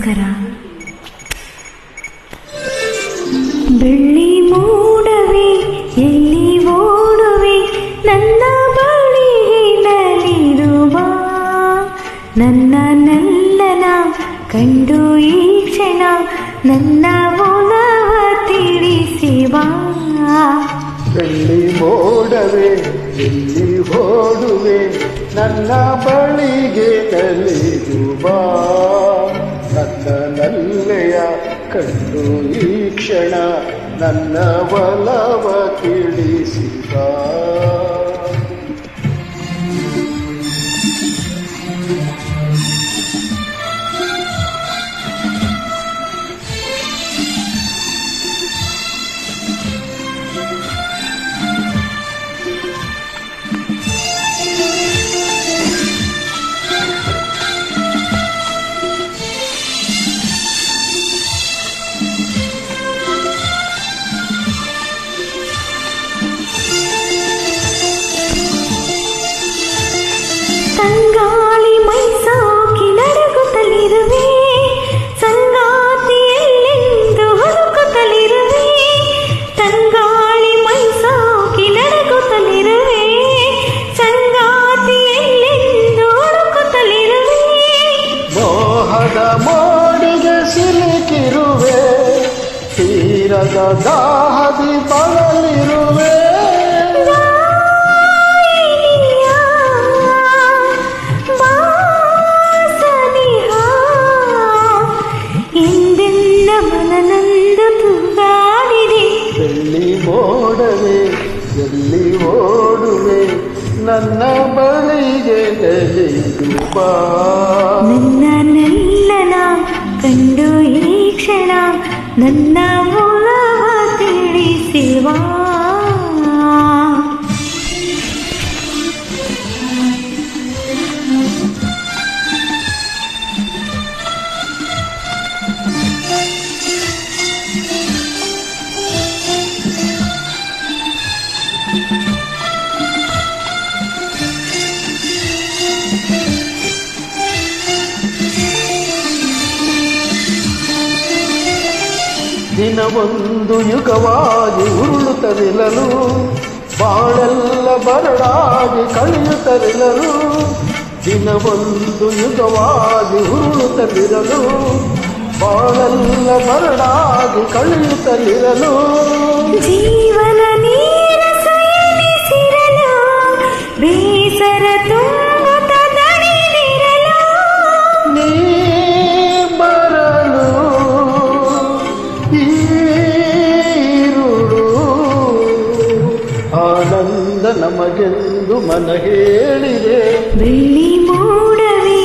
ನಮಸ್ಕಾರ. ಬೆಳ್ಳಿ ಮೂಡವೆ ಎಲ್ಲಿ ಓಡುವೆ ನನ್ನ ಬಳಿಗೆ ನಲಿರುವ ನನ್ನ ನಲ್ಲನ ಕಂಡು ಈ ಕ್ಷಣ ನನ್ನ ಒಲವ ತಿಳಿಸಿವ. ಬೆಳ್ಳಿ ಮೋಡವೆ ಎಲ್ಲಿ ಓಡುವೆ ನನ್ನ ಬಳಿಗೆ ನಲಿಯುವ ನನ್ನ ನಲ್ಲೆಯ ಕಂಡು ಈ ಕ್ಷಣ ನನ್ನ ಒಲವ ತಿಳಿಸಿದ. ತಂಗಾಳಿ ಮೈಸೋಕಿ ನಡುಗುತ್ತಲಿರುವೆ ಸಂಗಾತಿಯಲ್ಲೆಂದು ಹುಡುಕುತ್ತಲಿರುವೆ. ತಂಗಾಳಿ ಮೈಸೋಕಿ ನಡುಗುತ್ತಲಿರುವೆ ಸಂಗಾತಿಯಲ್ಲೆಂದು ಹುಡುಕುತ್ತಲಿರುವೆ. ಮೋಹದ ಮೋಡಿಗೆ ಸಿಲುಕಿರುವೆ ತೀರದ ದಾಹದಿ ಬಳಲಿರುವೆ. ಬೆಳ್ಳಿ ಮೋಡವೆ ಎಲ್ಲಿ ಓಡುವೆ ನನ್ನ ಬಳಿಗೆ ನಲಿಯುವ ನನ್ನ ನಲ್ಲನ ಕಂಡು ಈ ಕ್ಷಣ ನನ್ನ ಒಲವ ತಿಳಿಸುವ. ದಿನವೊಂದು ಯುಗವಾಗಿ ಉರುಳುತ್ತಲಿರಲು ಬಾಳೆಲ್ಲ ಬರಡಾಗಿ ಕಳೆಯುತ್ತಲಿರಲು. ದಿನವೊಂದು ಯುಗವಾಗಿ ಉರುಳುತ್ತಲಿರಲು ಬಾಳೆಲ್ಲ ಬರಡಾಗಿ ಕಳೆಯುತ್ತಲಿರಲು. ಜೀವನ ನೀರ ಸಯನಿಸಿರಲು ಬೇಸರ ತುಂಬುತ್ತ ದಣಿದಿರಲು. ನೀ ಬರಲು ಈರುಳು ಆನಂದ ನಮಗೆಂದು ಮನ ಹೇಳಿದೆ. ಬೆಳ್ಳಿ ಮೂಡವೆ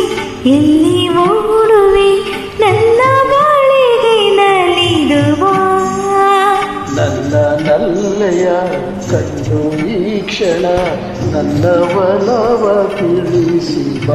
ಎಲ್ಲಿ ಓಡುವೆ ನನ್ನ ಬಳಿಗೆ ನಲಿಯುವ ನನ್ನ ನಲ್ಲೆಯ ಕಂಡು ಈ ಕ್ಷಣ ನನ್ನ ಒಲವ ತಿಳಿಸಿದ.